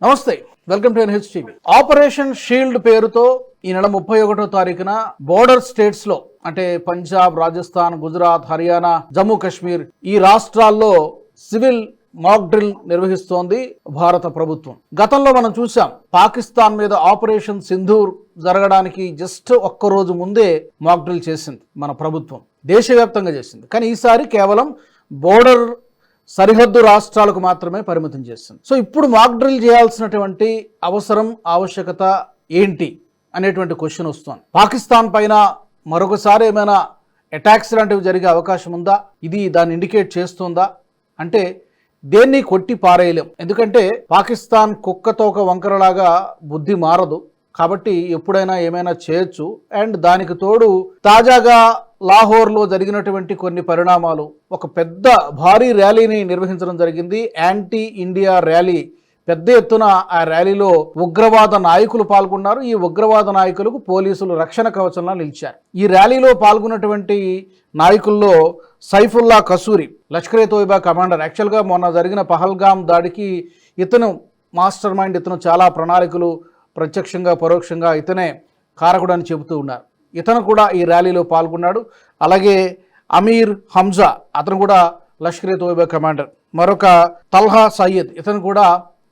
నమస్తే, welcome to NH TV. Operation shield పేరుతో ఈ నెల 31వ తారీఖున బోర్డర్ స్టేట్స్ లో అంటే పంజాబ్, రాజస్థాన్, గుజరాత్, హర్యానా, జమ్మూ కాశ్మీర్ ఈ రాష్ట్రాల్లో సివిల్ మాక్ డ్రిల్ నిర్వహిస్తోంది భారత ప్రభుత్వం. గతంలో మనం చూసాం, పాకిస్తాన్ మీద ఆపరేషన్ సింధూర్ జరగడానికి జస్ట్ ఒక్కరోజు ముందే మాక్ డ్రిల్ చేసింది మన ప్రభుత్వం, దేశవ్యాప్తంగా చేసింది. కానీ ఈసారి కేవలం బోర్డర్ సరిహద్దు రాష్ట్రాలకు మాత్రమే పరిమితం చేస్తుంది. సో ఇప్పుడు మాక్ డ్రిల్ చేయాల్సినటువంటి అవసరం, ఆవశ్యకత ఏంటి అనేటువంటి క్వశ్చన్ వస్తుంది. పాకిస్తాన్ పైన మరొకసారి ఏమైనా అటాక్స్ లాంటివి జరిగే అవకాశం ఉందా? ఇది దాన్ని ఇండికేట్ చేస్తుందా అంటే దేన్ని కొట్టి పారేయలేం. ఎందుకంటే పాకిస్తాన్ కుక్కతోక వంకరలాగా బుద్ధి మారదు కాబట్టి ఎప్పుడైనా ఏమైనా చేయొచ్చు. అండ్ దానికి తోడు తాజాగా లాహోర్లో జరిగినటువంటి కొన్ని పరిణామాలు, ఒక పెద్ద భారీ ర్యాలీని నిర్వహించడం జరిగింది, యాంటీ ఇండియా ర్యాలీ. పెద్ద ఎత్తున ఆ ర్యాలీలో ఉగ్రవాద నాయకులు పాల్గొన్నారు. ఈ ఉగ్రవాద నాయకులకు పోలీసులు రక్షణ కవచంలా నిలిచారు. ఈ ర్యాలీలో పాల్గొన్నటువంటి నాయకుల్లో సైఫుల్లా కసూరి, లష్కర్ ఏ తోయిబా కమాండర్. యాక్చువల్గా మొన్న జరిగిన పహల్గామ్ దాడికి ఇతను మాస్టర్ మైండ్, ఇతను చాలా ప్రణాళికలు ప్రత్యక్షంగా పరోక్షంగా ఇతనే కారకుడు అని చెబుతూ ఉన్నారు. ఇతను కూడా ఈ ర్యాలీలో పాల్గొన్నాడు. అలాగే అమీర్ హంజా, అతను కూడా లష్కర్ ఏ తోయిబా కమాండర్. మరొక తల్హా సయ్యద్, ఇతను కూడా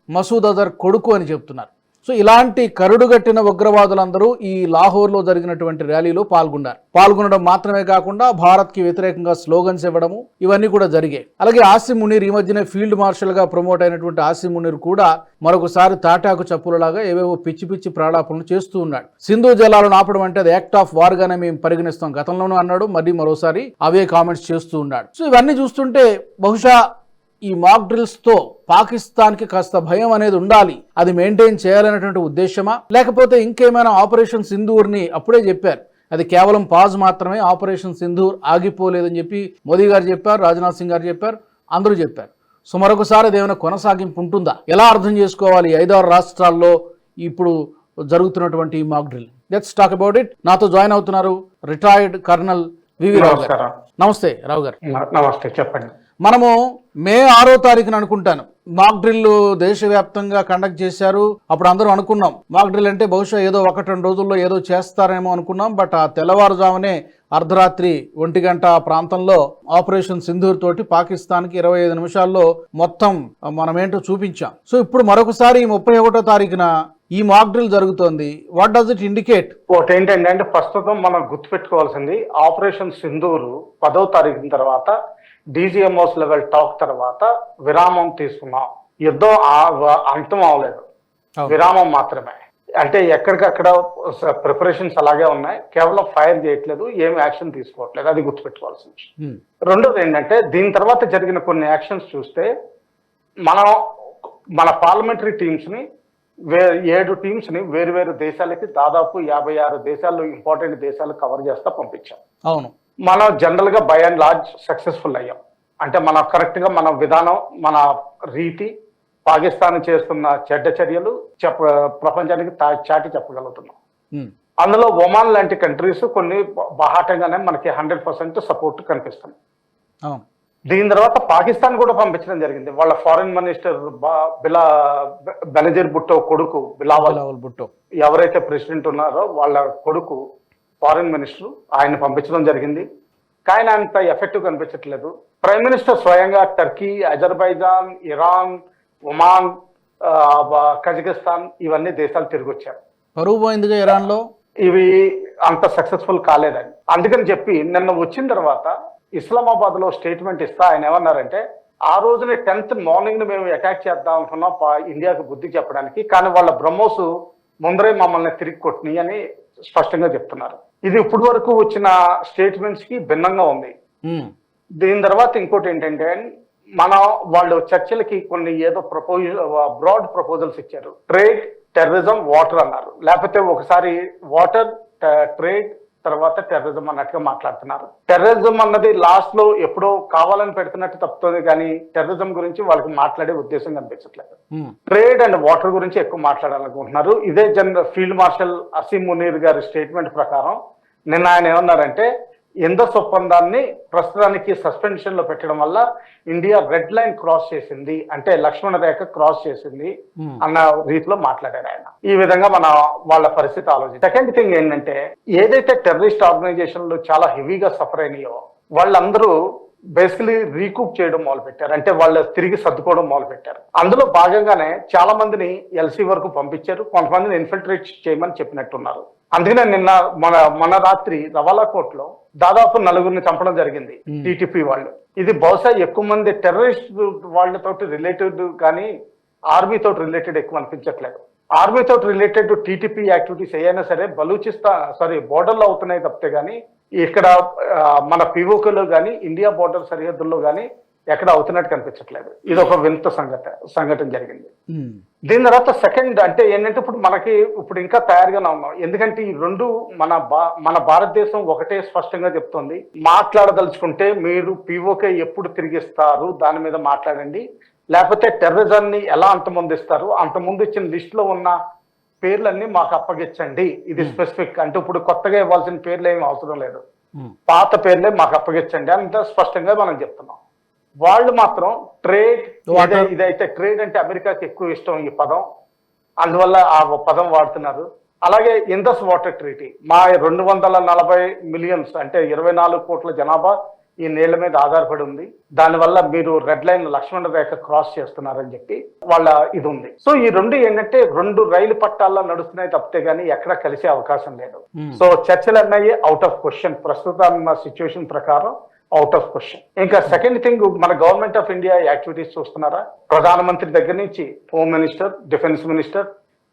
మసూద్ అజర్ కొడుకు అని చెప్తున్నారు. సో ఇలాంటి కరుడుగట్టిన ఉగ్రవాదులందరూ ఈ లాహోర్లో జరిగినటువంటి ర్యాలీలో పాల్గొనడం మాత్రమే కాకుండా భారత్కి వ్యతిరేకంగా స్లోగన్స్ ఇవ్వడము, ఇవన్నీ కూడా జరిగాయి. అలాగే ఆసిమ్ మునీర్, ఈ మధ్యనే ఫీల్డ్ మార్షల్గా ప్రమోట్ అయినటువంటి ఆసిమ్ మునీర్ కూడా మరొకసారి తాటాకు చప్పులలాగా ఏవేవో పిచ్చి పిచ్చి ప్రాణాపనలు చేస్తూ ఉన్నాడు. సింధు జలాలను ఆపడం అంటే అది యాక్ట్ ఆఫ్ వార్ గానే మేము పరిగణిస్తాం, గతంలోనూ అన్నాడు, మరోసారి అవే కామెంట్స్ చేస్తూ ఉన్నాడు. సో ఇవన్నీ చూస్తుంటే బహుశా ఈ మాక్ డ్రిల్స్ తో పాకిస్తాన్కి కాస్త భయం అనేది ఉండాలి, అది మెయింటైన్ చేయాలనేటువంటి ఉద్దేశమా, లేకపోతే ఇంకేమైనా ఆపరేషన్ సింధూర్ని అప్పుడే చెప్పారు అది కేవలం పాజ్ మాత్రమే, ఆపరేషన్ సింధూర్ ఆగిపోలేదని చెప్పి మోదీ గారు చెప్పారు, రాజ్నాథ్ సింగ్ గారు చెప్పారు, అందరూ చెప్పారు. సో మరొకసారి అది ఏమైనా కొనసాగింపు ఉంటుందా? ఎలా అర్థం చేసుకోవాలి 5-6 రాష్ట్రాల్లో ఇప్పుడు జరుగుతున్నటువంటి ఈ mock drill? Let's talk about it. నాతో జాయిన్ అవుతున్నారు రిటైర్డ్ కర్నల్ వివి రావు గారు. నమస్తే రావు గారు. నమస్తే, చెప్పండి. మనము మే 6వ తారీఖున అనుకుంటాను మాక్ డ్రిల్ దేశవ్యాప్తంగా కండక్ట్ చేశారు. అప్పుడు అందరూ అనుకున్నాం మాక్ డ్రిల్ అంటే బహుశా ఏదో 1-2 రోజుల్లో ఏదో చేస్తారేమో అనుకున్నాం. బట్ ఆ తెల్లవారుజామునే అర్ధరాత్రి 1 గంట ప్రాంతంలో ఆపరేషన్ సింధూర్ తోటి పాకిస్తాన్కి 25 నిమిషాల్లో మొత్తం మనమేంటో చూపించాం. సో ఇప్పుడు మరొకసారి 31వ తారీఖున ఈ మాక్ డ్రిల్ జరుగుతోంది. What does it indicate? ఒకటి ఏంటంటే, అంటే ప్రస్తుతం మనం గుర్తుపెట్టుకోవాల్సింది, ఆపరేషన్ సింధూర్ 10వ తారీఖు తర్వాత డీజీఎంఓస్ లెవెల్ టాక్ తర్వాత విరామం తీసుకున్నాం. యుద్ధం అంతం అవలేదు, విరామం మాత్రమే. అంటే ఎక్కడికక్కడ ప్రిపరేషన్స్ అలాగే ఉన్నాయి, కేవలం ఫైర్ చేయట్లేదు, ఏమి యాక్షన్ తీసుకోవట్లేదు, అది గుర్తుపెట్టుకోవాల్సింది. రెండోది ఏంటంటే, దీని తర్వాత జరిగిన కొన్ని యాక్షన్స్ చూస్తే మన పార్లమెంటరీ టీమ్స్ ని 7 టీమ్స్ ని వేరు దేశాలకి, దాదాపు 56 దేశాల్లో ఇంపార్టెంట్ దేశాలు కవర్ చేస్తా పంపించాం. అవును, మనం జనరల్ గా బై అండ్ లార్జ్ సక్సెస్ఫుల్ అయ్యాం. అంటే మనం కరెక్ట్ గా మన విధానం, మన రీతి, పాకిస్తాన్ చేస్తున్న చెడ్డ చర్యలు ప్రపంచానికి చాటి చెప్పగలుగుతున్నాం. అందులో ఒమాన్ లాంటి కంట్రీస్ కొన్ని బాహాటంగానే మనకి 100% సపోర్ట్ కనిపిస్తుంది. దీని తర్వాత పాకిస్తాన్ కూడా పంపించడం జరిగింది. వాళ్ళ ఫారిన్ మినిస్టర్ బెనజీర్ భుట్టో కొడుకు బిలావల్ భుట్టో, ఎవరైతే ప్రెసిడెంట్ ఉన్నారో వాళ్ళ కొడుకు ఫారిన్ మినిస్టర్, ఆయన పంపించడం జరిగింది. కానీ అంత ఎఫెక్టివ్ కనిపించట్లేదు. ప్రైమ్ మినిస్టర్ స్వయంగా Turkey, Azerbaijan, Iran, Oman, Kazakhstan ఇవన్నీ దేశాలు తిరిగి వచ్చారు. పరువు పోయిందిగా ఇరాన్లో, ఇవి అంత సక్సెస్ఫుల్ కాలేదని. అందుకని చెప్పి నిన్న వచ్చిన తర్వాత ఇస్లామాబాద్ లో స్టేట్మెంట్ ఇస్తా ఆయన ఏమన్నారంటే, ఆ రోజునే 10th మార్నింగ్ మేము అటాక్ చేద్దాం అనుకున్నాం ఇండియాకు బుద్ధి చెప్పడానికి, కానీ వాళ్ళ బ్రహ్మోస్ ముందరే మమ్మల్ని తిరిగి కొట్టినాయి అని స్పష్టంగా చెప్తున్నారు. ఇది ఇప్పటి వరకు వచ్చిన స్టేట్మెంట్స్ కి భిన్నంగా ఉంది. దీని తర్వాత ఇంకోటి ఏంటంటే, వాళ్ళు చర్చలకి కొన్ని ఏదో బ్రాడ్ ప్రపోజల్స్ ఇచ్చారు. ట్రేడ్, టెర్రరిజం, వాటర్ అన్నారు. లేకపోతే ఒకసారి వాటర్, ట్రేడ్, తర్వాత టెర్రరిజం అన్నట్టుగా మాట్లాడుతున్నారు. టెర్రరిజం అన్నది లాస్ట్ లో ఎప్పుడో కావాలని పెడుతున్నట్టు తప్పుతుంది, కానీ టెర్రరిజం గురించి వాళ్ళకి మాట్లాడే ఉద్దేశం కనిపించట్లేదు. ట్రేడ్ అండ్ వాటర్ గురించి ఎక్కువ మాట్లాడాలనుకుంటున్నారు. ఇదే ఫీల్డ్ మార్షల్ అసీమ్ మునీర్ గారి స్టేట్మెంట్ ప్రకారం నిన్న ఆయన ఏమన్నారంటే, ఇందస్ ఒప్పందాన్ని ప్రస్తుతానికి సస్పెన్షన్ లో పెట్టడం వల్ల ఇండియా రెడ్ లైన్ క్రాస్ చేసింది, అంటే లక్ష్మణ రేఖ క్రాస్ చేసింది అన్న రీతిలో మాట్లాడారు ఆయన. ఈ విధంగా వాళ్ళ పరిస్థితి ఆలోచించి సెకండ్ థింగ్ ఏంటంటే, ఏదైతే టెర్రరిస్ట్ ఆర్గనైజేషన్లు చాలా హెవీగా సఫర్ అయినాయో వాళ్ళందరూ బేసికలీ రీకూప్ చేయడం మొదలు పెట్టారు, అంటే వాళ్ళు తిరిగి సర్దుకోవడం మొదలు పెట్టారు. అందులో భాగంగానే చాలా మందిని ఎల్సీ వరకు పంపించారు, కొంతమందిని ఇన్ఫిల్ట్రేట్ చేయమని చెప్పినట్టున్నారు. అందుకనే నిన్న మన రాత్రి రవాలా కోర్టులో దాదాపు 4 చంపడం జరిగింది టీటీపీ వాళ్ళు. ఇది బహుశా ఎక్కువ మంది టెర్రరిస్ట్ వాళ్ళతోటి రిలేటెడ్ కానీ ఆర్మీ తోటి రిలేటెడ్ ఎక్కువ అనిపించట్లేదు. ఆర్మీ తోటి రిలేటెడ్ టీటీపీ యాక్టివిటీస్ ఏదైనా సరే బోర్డర్లో అవుతున్నాయి తప్పితే కానీ ఇక్కడ మన పిఓకేలో కానీ ఇండియా బోర్డర్ సరిహద్దుల్లో కానీ ఎక్కడ అవుతున్నట్టు కనిపించట్లేదు. ఇది ఒక వింత సంఘటన జరిగింది. దీని తర్వాత సెకండ్ అంటే ఏంటంటే, ఇప్పుడు ఇంకా తయారుగానే ఉన్నాం. ఎందుకంటే ఈ రెండు మన భారతదేశం ఒకటే స్పష్టంగా చెప్తోంది, మాట్లాడదలుచుకుంటే మీరు పిఓకే ఎప్పుడు తిరిగిస్తారు దాని మీద మాట్లాడండి, లేకపోతే టెర్రరిజాన్ని ఎలా అంతమొందిస్తారు, అంతకుముందు ఇచ్చిన లిస్ట్ లో ఉన్న పేర్లన్నీ మాకు అప్పగించండి. ఇది స్పెసిఫిక్, అంటే ఇప్పుడు కొత్తగా ఇవ్వాల్సిన పేర్లు ఏమి అవసరం లేదు, పాత పేర్లే మాకు అప్పగించండి అంత స్పష్టంగా మనం చెప్తున్నాం. వాళ్ళు మాత్రం ట్రేడ్, ఇదైతే ట్రేడ్ అంటే అమెరికాకి ఎక్కువ ఇష్టం ఈ పదం, అందువల్ల ఆ పదం వాడుతున్నారు. అలాగే ఇందస్ వాటర్ ట్రీటీ, మా 240 మిలియన్స్ అంటే 24 కోట్ల జనాభా ఈ నీళ్ల మీద ఆధారపడి ఉంది, దానివల్ల మీరు రెడ్ లైన్ లక్ష్మణ రేఖ క్రాస్ చేస్తున్నారని చెప్పి వాళ్ళ ఇది ఉంది. సో ఈ రెండు ఏంటంటే 2 రైలు పట్టాల్లో నడుస్తున్నాయి తప్పితే గానీ ఎక్కడ కలిసే అవకాశం లేదు. సో చర్చలు అన్నాయి అవుట్ ఆఫ్ క్వశ్చన్, ప్రస్తుతం సిచ్యువేషన్ ప్రకారం అవుట్ ఆఫ్ క్వశ్చన్. ఇంకా సెకండ్ థింగ్, మన గవర్నమెంట్ ఆఫ్ ఇండియా యాక్టివిటీస్ చూస్తున్నారా, ప్రధానమంత్రి దగ్గర నుంచి home minister, defence minister,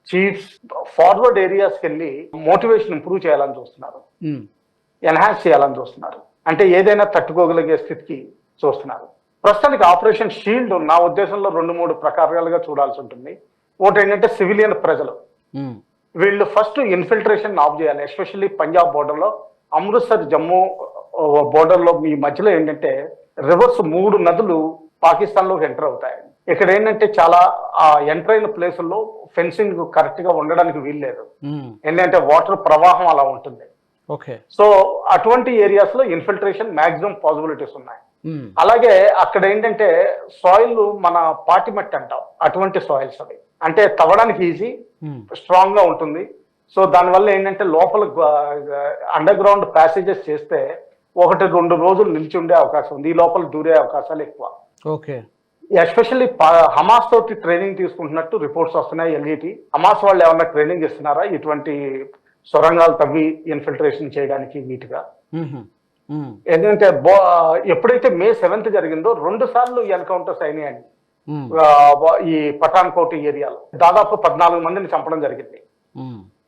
chiefs forward ఏరియాస్కి వెళ్ళి మోటివేషన్ ఇంప్రూవ్ చేయాలని చూస్తున్నారు, ఎన్హాన్స్ చేయాలని చూస్తున్నారు, అంటే ఏదైనా తట్టుకోగలిగే స్థితికి చూస్తున్నారు. ప్రస్తుతానికి ఆపరేషన్ షీల్డ్ నా ఉద్దేశంలో 2-3 ప్రకారాలుగా చూడాల్సి ఉంటుంది. ఒకటి ఏంటంటే సివిలియన్ ప్రజలు, వీళ్ళు ఫస్ట్ ఇన్ఫిల్ట్రేషన్ ఆఫ్ చేయాలి. ఎస్పెషల్లీ పంజాబ్ బోర్డర్లో, అమృత్సర్ జమ్మూ బోర్డర్లో ఈ మధ్యలో ఏంటంటే రివర్స్ 3 నదులు పాకిస్తాన్ లోకి ఎంటర్ అవుతాయి. ఇక్కడ ఏంటంటే చాలా ఎంటర్ అయిన ప్లేసుల్లో ఫెన్సింగ్ కరెక్ట్ గా ఉండడానికి వీల్లేదు, ఏంటంటే వాటర్ ప్రవాహం అలా ఉంటుంది. సో అటువంటి ఏరియాస్ లో ఇన్ఫిల్ట్రేషన్ మాక్సిమం పాసిబిలిటీస్ ఉన్నాయి. అలాగే అక్కడ ఏంటంటే సాయిల్ మన పాటిమట్టి అంటాం, అటువంటి సాయిల్స్ అవి, అంటే తవ్వడానికి ఈజీ, స్ట్రాంగ్ గా ఉంటుంది. సో దానివల్ల ఏంటంటే లోపల అండర్ గ్రౌండ్ ప్యాసేజెస్ చేస్తే 1-2 రోజులు నిలిచి ఉండే అవకాశం ఉంది, ఈ లోపల దూరే అవకాశాలు ఎక్కువ. ఎస్పెషల్లీ హమాస్ తోటి ట్రైనింగ్ తీసుకుంటున్నట్టు రిపోర్ట్స్ వస్తున్నాయి. ఎల్ఈటి హమాస్ వాళ్ళు ఏమన్నా ట్రైనింగ్ ఇస్తున్నారా ఇటువంటి సొరంగాలు తవ్వి ఇన్ఫిల్ట్రేషన్ చేయడానికి వీటిగా? ఎందుకంటే ఎప్పుడైతే May 7th జరిగిందో 2 సార్లు ఎన్కౌంటర్స్ అయినాయండి ఈ పఠాన్కోట్ ఏరియాలో, దాదాపు 14 మందిని చంపడం జరిగింది.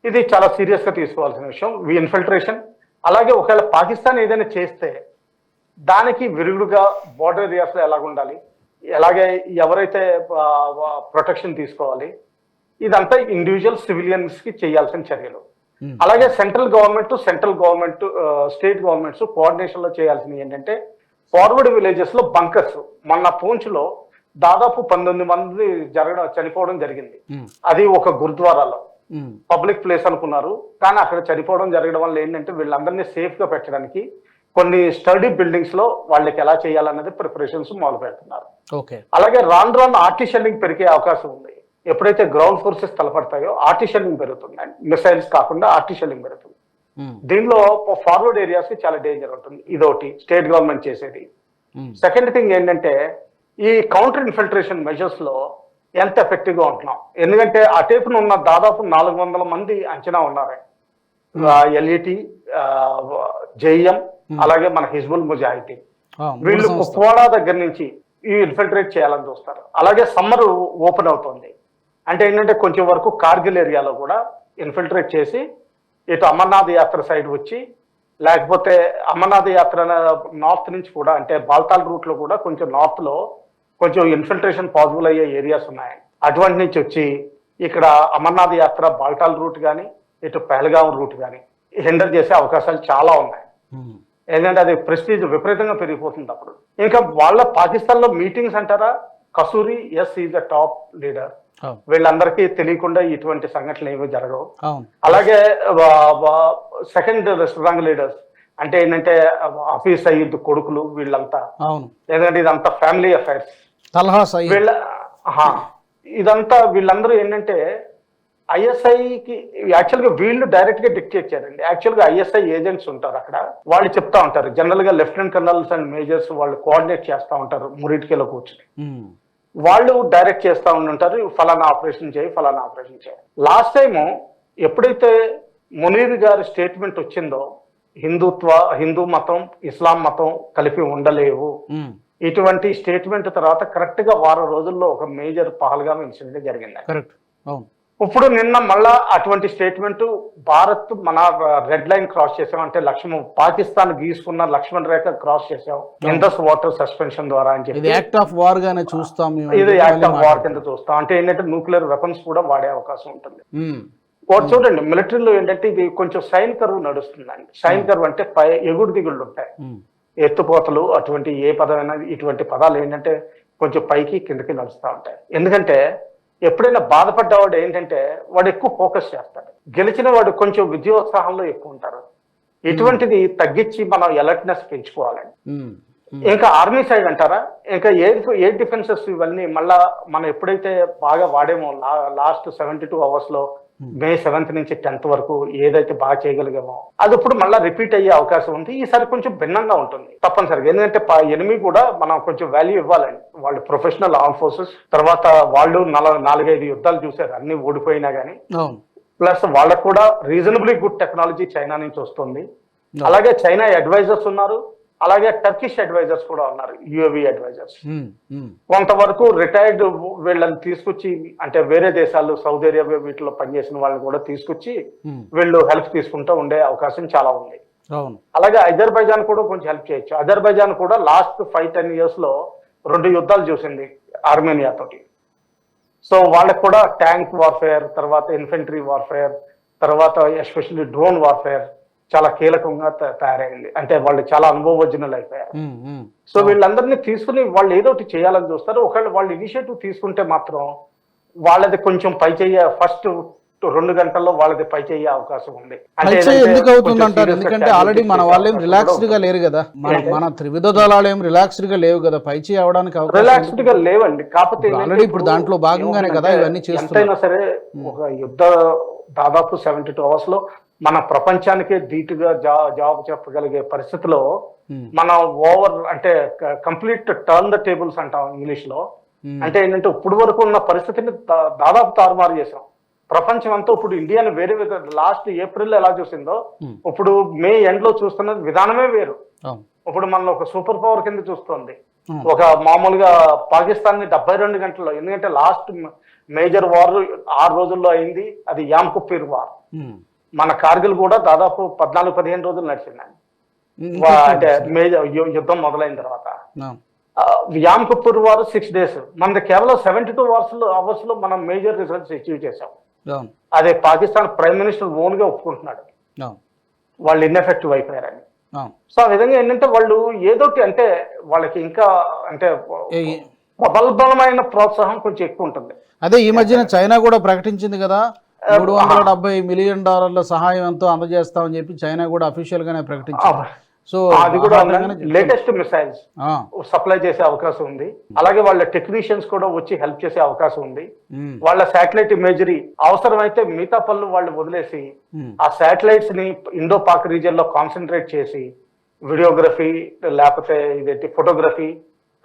ఇది చాలా సీరియస్ గా తీసుకోవాల్సిన విషయం, ఇన్ఫిల్ట్రేషన్. అలాగే ఒకవేళ పాకిస్తాన్ ఏదైనా చేస్తే దానికి విరుగుడుగా బోర్డర్ ఏరియాస్ లో ఎలాగ ఉండాలి, ఎలాగే ఎవరైతే ప్రొటెక్షన్ తీసుకోవాలి, ఇదంతా ఇండివిజువల్ సివిలియన్స్ కి చేయాల్సిన చర్యలు. అలాగే central government state governments coordination లో చేయాల్సింది ఏంటంటే ఫార్వర్డ్ విలేజెస్ లో బంకర్స్. మొన్న పూంచ్లో దాదాపు 19 మంది చనిపోవడం జరిగింది. అది ఒక గురుద్వారాలో పబ్లిక్ ప్లేస్ అనుకున్నారు, కానీ అక్కడ చనిపోవడం జరగడం వల్ల ఏంటంటే వీళ్ళందరినీ సేఫ్ గా పెట్టడానికి కొన్ని స్టడీ బిల్డింగ్స్ లో వాళ్ళకి ఎలా చేయాలన్నది ప్రిపరేషన్స్ మొదలు పెడుతున్నారు. అలాగే రాను ఆర్టిషియలింగ్ పెరిగే అవకాశం ఉంది. ఎప్పుడైతే గ్రౌండ్ ఫోర్సెస్ తలపడతాయో ఆర్టిషియలింగ్ పెరుగుతుంది, మిసైల్స్ కాకుండా ఆర్టిషియలింగ్ పెరుగుతుంది. దీనిలో ఫార్వర్డ్ ఏరియాస్ కి చాలా డేంజర్ ఉంటుంది. ఇదొకటి స్టేట్ గవర్నమెంట్ చేసేది. సెకండ్ థింగ్ ఏంటంటే ఈ కౌంటర్ ఇన్ఫిల్ట్రేషన్ మెజర్స్ లో ఎంత ఎఫెక్టివ్ గా ఉంటున్నాం, ఎందుకంటే అటేపున ఉన్న దాదాపు 400 మంది అంచనా ఉన్నారు. ఎల్ఈటి, జేఎం, అలాగే మన హిజ్బుల్ ముజాహిదీన్, వీళ్ళు కుప్వాడా దగ్గర నుంచి ఈ ఇన్ఫిల్ట్రేట్ చేయాలని చూస్తారు. అలాగే సమ్మర్ ఓపెన్ అవుతుంది, అంటే ఏంటంటే కొంచెం వరకు కార్గిల్ ఏరియాలో కూడా ఇన్ఫిల్ట్రేట్ చేసి ఇటు అమర్నాథ్ యాత్ర సైడ్ వచ్చి, లేకపోతే అమర్నాథ్ యాత్ర నార్త్ నుంచి కూడా, అంటే బాల్తాల్ రూట్ లో కూడా కొంచెం నార్త్ లో కొంచెం ఇన్ఫిల్ట్రేషన్ పాసిబుల్ అయ్యే ఏరియాస్ ఉన్నాయి. అటువంటి నుంచి వచ్చి ఇక్కడ అమర్నాథ్ యాత్ర బాల్టాల్ రూట్ కానీ ఇటు పహల్గాం రూట్ కానీ హిండర్ చేసే అవకాశాలు చాలా ఉన్నాయి. ఎందుకంటే అది ప్రెస్టీజ్ విపరీతంగా పెరిగిపోతుంది. అప్పుడు ఇంకా వాళ్ళ పాకిస్తాన్ లో మీటింగ్స్ అంటారా, Kasuri yes is the top leader, వీళ్ళందరికీ తెలియకుండా ఇటువంటి సంఘటనలు ఏమీ జరగవు. అలాగే సెకండ్ స్ట్రాంగ్ లీడర్స్ అంటే ఏంటంటే హఫీజ్ సయీద్ కొడుకులు వీళ్ళంతా, అవును. ఎందుకంటే ఇదంతా ఫ్యామిలీ అఫైర్స్. తల్హా సయీద్ వీళ్ళ ఇదంతా వీళ్ళందరూ ఏంటంటే ఐఎస్ఐకి యాక్చువల్గా వీళ్ళు డైరెక్ట్ గా డిక్టేట్ చేయాలండి. యాక్చువల్గా ఐఎస్ఐ ఏజెంట్స్ ఉంటారు అక్కడ, వాళ్ళు చెప్తా ఉంటారు. జనరల్ గా లెఫ్టినెంట్ కర్నల్స్ అండ్ మేజర్స్ వాళ్ళు కోఆర్డినేట్ చేస్తూ ఉంటారు మురిటికెలో కూర్చుని. వాళ్ళు డైరెక్ట్ చేస్తూ ఉంటారు, ఫలానా ఆపరేషన్ చేయి, ఫలానా ఆపరేషన్ చేయి. లాస్ట్ టైము ఎప్పుడైతే మునీర్ గారి స్టేట్మెంట్ వచ్చిందో, హిందూ మతం ఇస్లాం మతం కలిపి ఉండలేవు, ఇటువంటి స్టేట్మెంట్ తర్వాత కరెక్ట్ గా వారం రోజుల్లో ఒక మేజర్ పహల్గామ్ ఇన్సిడెంట్ జరిగింది. కరెక్ట్. అవును. ఇప్పుడు నిన్న మళ్ళా అటువంటి స్టేట్మెంట్, భారత్ మన రెడ్ లైన్ క్రాస్ చేసాం, అంటే పాకిస్తాన్ గీసుకున్న లక్ష్మణ్ రేఖ క్రాస్ చేసాం ఇండస్ వాటర్ సస్పెన్షన్ ద్వారా అని చెప్పి, ఇది యాక్ట్ ఆఫ్ వార్ గానే చూస్తాం, ఇది యాక్ట్ ఆఫ్ వార్ కింద చూస్తాం. అంటే ఏంటంటే న్యూక్లియర్ వెపన్స్ కూడా వాడే అవకాశం ఉంటుంది. చూడండి మిలిటరీలో ఏంటంటే ఇది కొంచెం సైన్ కర్వ్ నడుస్తుందండి. సైన్ కర్వ్ అంటే ఎగుడు దిగుళ్ళు ఉంటాయి, ఎత్తుపోతలు, అటువంటి ఏ పదమైనా ఇటువంటి పదాలు ఏంటంటే కొంచెం పైకి కిందకి నడుస్తూ ఉంటాయి. ఎందుకంటే ఎప్పుడైనా బాధపడ్డవాడు ఏంటంటే వాడు ఎక్కువ ఫోకస్ చేస్తాడు, గెలిచిన వాడు కొంచెం విజయోత్సాహంలో ఎక్కువ ఉంటారు. ఇటువంటిది తగ్గించి మనం అలర్ట్నెస్ పెంచుకోవాలండి. ఇంకా ఆర్మీ సైడ్ అంటారా, ఇంకా ఏ డిఫెన్సెస్ ఇవన్నీ మళ్ళా మనం ఎప్పుడైతే బాగా వాడేమో లాస్ట్ 72 hours లో May 7th నుంచి 10th వరకు ఏదైతే బాగా చేయగలిగామో అది ఇప్పుడు మళ్ళీ రిపీట్ అయ్యే అవకాశం ఉంది. ఈసారి కొంచెం భిన్నంగా ఉంటుంది తప్పనిసరిగా. ఎందుకంటే ఎనిమి కూడా మనం కొంచెం వాల్యూ ఇవ్వాలండి. వాళ్ళు ప్రొఫెషనల్ ఆర్మ్ ఫోర్సెస్, తర్వాత వాళ్ళు 4-5 యుద్ధాలు చూశారు, అన్ని ఓడిపోయినా కానీ. ప్లస్ వాళ్ళకు కూడా రీజనబుల్లీ గుడ్ టెక్నాలజీ చైనా నుంచి వస్తుంది. అలాగే చైనా అడ్వైజర్స్ ఉన్నారు, అలాగే టర్కిష్ అడ్వైజర్స్ కూడా ఉన్నారు, యుఏవి అడ్వైజర్స్. కొంతవరకు రిటైర్డ్ వీళ్ళని తీసుకొచ్చి, అంటే వేరే దేశాలు సౌదీ అరేబియా వీటిలో పనిచేసిన వాళ్ళని కూడా తీసుకొచ్చి వీళ్ళు హెల్ప్ తీసుకుంటూ ఉండే అవకాశం చాలా ఉంది. అలాగే అజర్బైజాన్ కూడా కొంచెం హెల్ప్ చేయొచ్చు. అజర్బైజాన్ కూడా లాస్ట్ 5-10 years లో 2 యుద్ధాలు చూసింది ఆర్మేనియా తోటి. సో వాళ్ళకు కూడా ట్యాంక్ వార్ఫేర్, తర్వాత ఇన్ఫెంట్రీ వార్ఫేర్, తర్వాత ఎస్పెషల్లీ డ్రోన్ వార్ఫేర్ చాలా కీలకంగా తయారైంది. అంటే వాళ్ళు చాలా అనుభవజ్ఞులు అయిపోయారు. సో వీళ్ళందరినీ తీసుకుని వాళ్ళు ఏదో ఒకటి చేయాలని చూస్తారు. ఒకవేళ వాళ్ళు ఇనిషియేటివ్ తీసుకుంటే మాత్రం వాళ్ళది కొంచెం పై చెయ్య, ఫస్ట్ 2 గంటల్లో వాళ్ళది పై చెయ్యే అవకాశం ఉంది. ఎందుకు అవుతుంది అంటారు? ఎందుకంటే ఆల్రెడీ మన వాళ్ళేం రిలాక్స్డ్ గా లేరు కదా, మన త్రివిధ దళాలు ఏం రిలాక్స్డ్ గా లేవు కదా, పై చేయి అవడానికి రిలాక్స్డ్ గా లేవండి. కాకపోతే ఆల్రెడీ ఇప్పుడు దాంట్లో భాగంగానే కదా ఇవన్నీ చేస్తున్నారు. ఎంతైనా సరే ఒక యుద్ధ దాదాపు 72 hours లో మన ప్రపంచానికే ధీటుగా జవాబు చెప్పగలిగే పరిస్థితిలో మనం అంటే కంప్లీట్ టర్న్ ద టేబుల్స్ అంటాం ఇంగ్లీష్ లో. అంటే ఏంటంటే ఇప్పుడు వరకు ఉన్న పరిస్థితిని దాదాపు తారుమారు చేసాం. ప్రపంచం అంతా ఇప్పుడు ఇండియాని వేరే విధంగా లాస్ట్ ఏప్రిల్ ఎలా చూసిందో ఇప్పుడు May end లో చూస్తున్న విధానమే వేరు. ఇప్పుడు మనం ఒక సూపర్ పవర్ కింద చూస్తుంది. ఒక మామూలుగా పాకిస్తాన్ ని 72 గంటల్లో, ఎందుకంటే లాస్ట్ మేజర్ వార్ 6 రోజుల్లో అయింది, అది యామ్ కుప్పీర్ వార్. మన కార్గిల్ కూడా దాదాపు 14-15 రోజులు నడిచిందండి. అంటే మేజర్ యుద్ధం మొదలైన తర్వాత యామ్ కుప్పూర్ వార్ 6 days, మనది కేవలం 72 hours లో మనం మేజర్ రిజల్ట్స్ అచీవ్ చేసాం. అదే పాకిస్తాన్ ప్రైమ్ మినిస్టర్ ఓన్ గా ఒప్పుకుంటున్నాడు వాళ్ళు ఇన్ఎఫెక్టివ్ అయిపోయారని. సో ఆ విధంగా ఏంటంటే వాళ్ళు ఏదోటి, అంటే వాళ్ళకి ఇంకా అంటే ప్రబలమైన ప్రోత్సాహం కొంచెం ఎక్కువ ఉంటుంది. అదే ఈ మధ్యన చైనా కూడా ప్రకటించింది కదా, $370 million సహాయంతో అందజేస్తామని చెప్పి చైనా కూడా అఫీషియల్ గానే ప్రకటించింది. సో అది కూడా లేటెస్ట్ మిసైల్స్ సప్లై చేసే అవకాశం ఉంది. అలాగే వాళ్ళ టెక్నీషియన్స్ కూడా వచ్చి హెల్ప్ చేసే అవకాశం ఉంది. వాళ్ళ శాటిలైట్ ఇమేజరీ అవసరమైతే మిగతా పనులు వాళ్ళు వదిలేసి ఆ శాటిలైట్స్ ని ఇండో పాక్ రీజియన్ లో కాన్సన్ట్రేట్ చేసి వీడియోగ్రఫీ, లేకపోతే ఇదేంటి ఫోటోగ్రఫీ,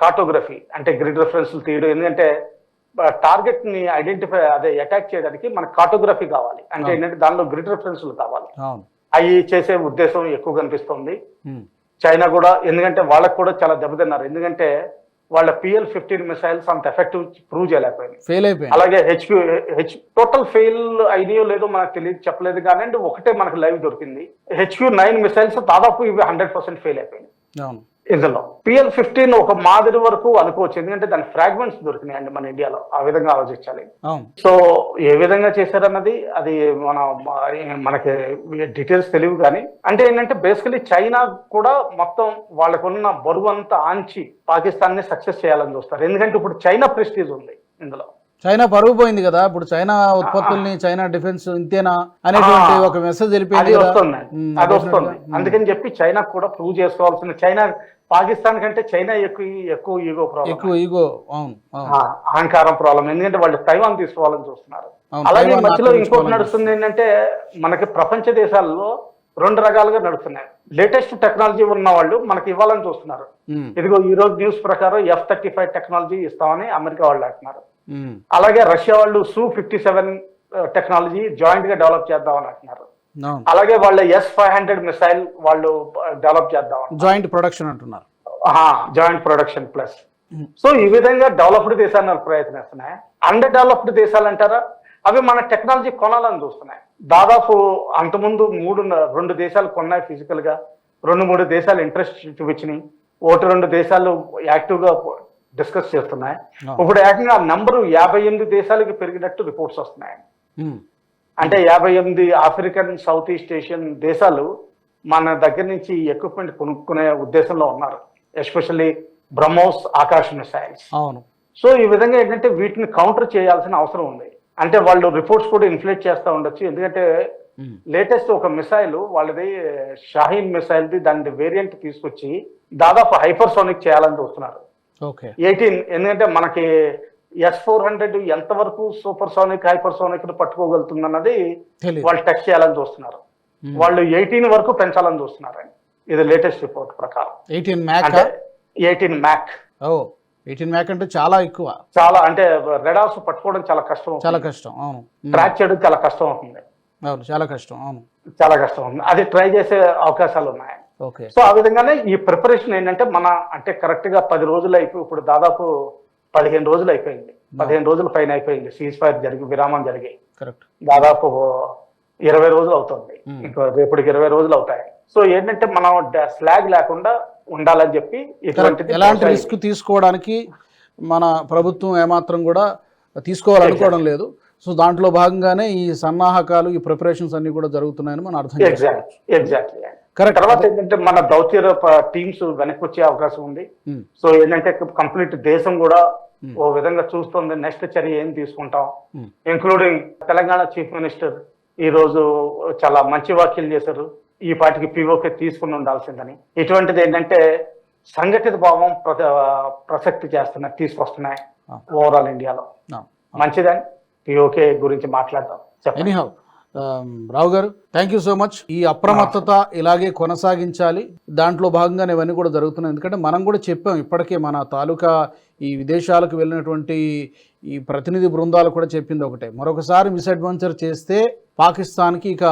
కార్టోగ్రఫీ, అంటే గ్రిడ్ రెఫరెన్స్లు తీయడం. ఎందుకంటే టార్గెట్ ని ఐడెంటిఫై అటాక్ చేయడానికి మనకు కార్టోగ్రఫీ కావాలి, అంటే ఏంటంటే దానిలో గ్రిడ్ రెఫరెన్స్లు కావాలి. అవి చేసే ఉద్దేశం ఎక్కువ కనిపిస్తుంది చైనా కూడా. ఎందుకంటే వాళ్ళకు కూడా చాలా దెబ్బతిన్నారు, ఎందుకంటే వాళ్ళ PL-15 మిసైల్స్ అంత ఎఫెక్టివ్ ప్రూవ్ చేయలేకపోయింది. అలాగే టోటల్ ఫెయిల్ అయినాయో లేదో మనకు తెలియదు, చెప్పలేదు కానీ ఒకటే మనకు లైవ్ దొరికింది. HQ-9 మిసైల్స్ దాదాపు ఇవి 100% ఫెయిల్ అయిపోయింది. ఇందులో PL-15 ఒక మాదిరి వరకు అనుకోవచ్చు, ఎందుకంటే దాని ఫ్రాగ్మెంట్స్ దొరికినాయండి మన ఇండియాలో. ఆ విధంగా ఆలోచించాలి. సో ఏ విధంగా చేశారన్నది అది మనకి డీటెయిల్స్ తెలియదు కానీ, అంటే ఏంటంటే బేసికలీ చైనా కూడా మొత్తం వాళ్ళకున్న బరువు అంతా ఆంచి పాకిస్తాన్ ని సక్సెస్ చేయాలని చూస్తారు. ఎందుకంటే ఇప్పుడు చైనా ప్రెస్టీజ్ ఉంది ఇందులో. చైనా పరుగు పోయింది కదా, ఇప్పుడు చైనా ఉత్పత్తుల్ని చైనా డిఫెన్స్ ఇంతేనా అనేటువంటి ఒక మెసేజ్ వెళ్ళిపోయింది అది కదా. వస్తుంది, అది వస్తుంది. అందుకని చెప్పి చైనా కూడా ప్రూవ్ చేసుకోవాల్సిన, చైనా పాకిస్తాన్ కంటే చైనా ఎక్కువ ఈగో ప్రాబ్లం, ఎక్కువ ఈగో. అవును, అహంకారం ప్రాబ్లం. ఎందుకంటే వాళ్ళు తైవాన్ తీసుకోవాలని చూస్తున్నారు. అలాగే మధ్యలో ఇంకోటి నడుస్తుంది ఏంటంటే, మనకి ప్రపంచ దేశాల్లో 2 రకాలుగా నడుస్తున్నాయి. లేటెస్ట్ టెక్నాలజీ ఉన్న వాళ్ళు మనకి ఇవ్వాలని చూస్తున్నారు. ఇదిగో ఈ రోజు న్యూస్ ప్రకారం F-35 టెక్నాలజీ ఇస్తామని అమెరికా వాళ్ళు అంటున్నారు. అలాగే రష్యా వాళ్ళు Su-57 టెక్నాలజీ జాయింట్ గా డెవలప్ చేద్దామని అంటున్నారు. అలాగే వాళ్ళ S-500 మిసైల్ వాళ్ళు డెవలప్ చేద్దాం, జాయింట్ ప్రొడక్షన్ అంటున్నారు. Joint production plus. సో ఈ విధంగా డెవలప్డ్ దేశాలు ప్రయత్నిస్తున్నాయి. అండర్ డెవలప్డ్ దేశాలు అంటారా, అవి మన టెక్నాలజీ కొనాలని చూస్తున్నాయి. దాదాపు అంతకుముందు 2 దేశాలు కొన్నాయి ఫిజికల్ గా, 2-3 దేశాలు ఇంట్రెస్ట్ చూపించినాయి, 1-2 దేశాలు యాక్టివ్ గా డిస్కస్ చేస్తున్నాయి. ఇప్పుడు ఏకంగా ఆ నంబరు 58 దేశాలకి పెరిగినట్టు రిపోర్ట్స్ వస్తున్నాయి. అంటే 58 ఆఫ్రికన్, సౌత్ ఈస్ట్ ఏషియన్ దేశాలు మన దగ్గర నుంచి ఎక్విప్మెంట్ కొనుక్కునే ఉద్దేశంలో ఉన్నారు, ఎస్పెషల్లీ బ్రహ్మోస్ ఆకాశ మిసైల్స్. అవును. సో ఈ విధంగా ఏంటంటే వీటిని కౌంటర్ చేయాల్సిన అవసరం ఉంది. అంటే వాళ్ళు రిపోర్ట్స్ కూడా ఇన్ఫ్లేట్ చేస్తూ ఉండొచ్చు. ఎందుకంటే లేటెస్ట్ ఒక మిసైల్ వాళ్ళది షాహీన్ మిసైల్ది, దాని వేరియంట్ తీసుకొచ్చి దాదాపు హైపర్సోనిక్ చేయాలని చూస్తున్నారు. 18, ఎందుకంటే మనకి S-400 ఎంతవరకు సూపర్ సోనిక్, హైపర్సోనిక్ పట్టుకోగలుగుతుంది అన్నది వాళ్ళు టెస్ట్ చేయాలని చూస్తున్నారు. వాళ్ళు 18 వరకు పెంచాలని చూస్తున్నారు. ఇది లేటెస్ట్ రిపోర్ట్ ప్రకారం 18 మ్యాక్. 18 మ్యాక్. 18 మ్యాక్ అంటే చాలా ఎక్కువ. చాలా అంటే రెడార్స్ పట్టుకోవడం చాలా కష్టం, చాలా కష్టం. అవును. ట్రాక్ చేయడం చాలా కష్టం అవుతుంది. అవును, చాలా కష్టం. అవును, చాలా కష్టం అవుతుంది. అది ట్రై చేసే అవకాశాలు ఉన్నాయి. సో ఆ విధంగానే ఈ ప్రిపరేషన్ ఏంటంటే మన అంటే కరెక్ట్ గా 10 రోజులు అయిపోయి, ఇప్పుడు దాదాపు 15 రోజులు అయిపోయింది, 15 రోజుల పైన అయిపోయింది సీజ్ ఫైర్ జరిగి, విరామం జరిగి. దాదాపు 20 రోజులు అవుతుంది, ఇంకా రేపటికి 20 రోజులు అవుతాయి. సో ఏంటంటే మనం స్లాగ్ లేకుండా ఉండాలని చెప్పి ఎలాంటి రిస్క్ తీసుకోవడానికి మన ప్రభుత్వం ఏమాత్రం కూడా తీసుకోవాలనుకోవడం లేదు. సో దాంట్లో భాగంగానే ఈ సన్నాహకాలు, ఈ ప్రిపరేషన్స్ అన్ని కూడా జరుగుతున్నాయని మనం అర్థం చేసుకోవాలి. ఎగ్జాక్ట్లీ. తర్వాత ఏంటంటే మన దౌత్య టీమ్స్ వెనక్కి వచ్చే అవకాశం ఉంది. సో ఏంటంటే కంప్లీట్ దేశం కూడా ఓ విధంగా చూస్తుంది, నెక్స్ట్ చర్య ఏం తీసుకుంటాం, ఇంక్లూడింగ్ తెలంగాణ చీఫ్ మినిస్టర్ ఈ రోజు చాలా మంచి వ్యాఖ్యలు చేశారు, ఈ పాటికి పిఓకే తీసుకుని ఉండాల్సిందని. ఇటువంటిది ఏంటంటే సంఘటిత భావం ప్రసక్తి తీసుకొస్తున్నాయి ఓవరాల్ ఇండియాలో. మంచిదని పిఓకే గురించి మాట్లాడదాం. ఎనీహౌ రావు గారు, థ్యాంక్ యూ సో మచ్. ఈ అప్రమత్తత ఇలాగే కొనసాగించాలి, దాంట్లో భాగంగానే ఇవన్నీ కూడా జరుగుతున్నాయి. ఎందుకంటే మనం కూడా చెప్పాం ఇప్పటికే, మన తాలూకా ఈ విదేశాలకు వెళ్ళినటువంటి ఈ ప్రతినిధి బృందాలు కూడా చెప్పింది ఒకటే, మరొకసారి మిస్అడ్వెంచర్ చేస్తే పాకిస్తాన్కి ఇక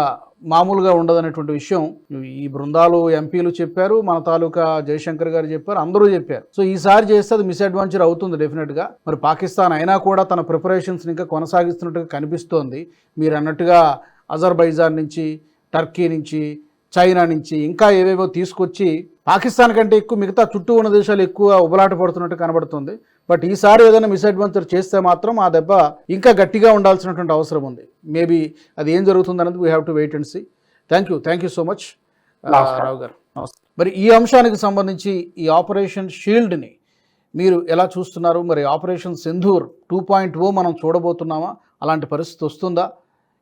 మామూలుగా ఉండదనేటువంటి విషయం ఈ బృందాలు ఎంపీలు చెప్పారు, మన తాలూకా జయశంకర్ గారు చెప్పారు, అందరూ చెప్పారు. సో ఈసారి చేస్తే అది మిస్అడ్వెంచర్ అవుతుంది డెఫినెట్గా. మరి పాకిస్తాన్ అయినా కూడా తన ప్రిపరేషన్స్ని ఇంకా కొనసాగిస్తున్నట్టుగా కనిపిస్తోంది. మీరు అన్నట్టుగా అజర్బైజాన్ నుంచి, టర్కీ నుంచి, చైనా నుంచి ఇంకా ఏవేవో తీసుకొచ్చి పాకిస్తాన్ కంటే ఎక్కువ మిగతా చుట్టూ ఉన్న దేశాలు ఎక్కువ ఉబలాట పడుతున్నట్టు కనబడుతుంది. బట్ ఈసారి ఏదైనా మిస్అడ్వెంచర్ చేస్తే మాత్రం ఆ దెబ్బ ఇంకా గట్టిగా ఉండాల్సినటువంటి అవసరం ఉంది. మేబీ అది ఏం జరుగుతుంది అనేది we have to wait and see. Thank you so much Rao గారు. నమస్తే. మరి ఈ అంశానికి సంబంధించి ఈ ఆపరేషన్ షీల్డ్ని మీరు ఎలా చూస్తున్నారు? మరి ఆపరేషన్ సింధూర్ 2.0 మనం చూడబోతున్నామా? అలాంటి పరిస్థితి వస్తుందా?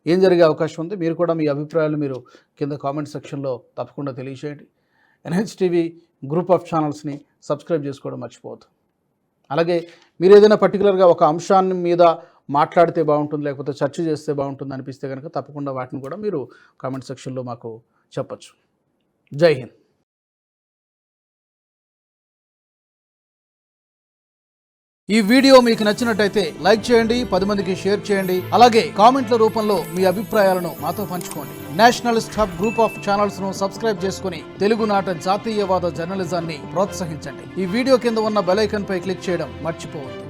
ఏం జరిగే అవకాశం ఉంది? మీరు కూడా మీ అభిప్రాయాలు మీరు కింద కామెంట్ సెక్షన్లో తప్పకుండా తెలియజేయండి. NHTV గ్రూప్ ఆఫ్ ఛానల్స్ని సబ్స్క్రైబ్ చేసుకోవడం మర్చిపోవద్దు. అలాగే మీరు ఏదైనా పర్టికులర్గా ఒక అంశాన్ని మీద మాట్లాడితే బాగుంటుంది, లేకపోతే చర్చ చేస్తే బాగుంటుంది అనిపిస్తే కనుక తప్పకుండా వాటిని కూడా మీరు కామెంట్ సెక్షన్లో మాకు చెప్పచ్చు. జై హింద్. ఈ వీడియో మీకు నచ్చినట్టయితే లైక్ చేయండి, 10 మందికి షేర్ చేయండి. అలాగే కామెంట్ల రూపంలో మీ అభిప్రాయాలను మాతో పంచుకోండి. Nationalist hub group of channels ను సబ్స్క్రైబ్ చేసుకుని తెలుగునాట జాతీయవాద జర్నలిజాన్ని ప్రోత్సహించండి. ఈ వీడియో కింద ఉన్న బెల్ ఐకాన్ పై క్లిక్ చేయడం మర్చిపోవద్దు.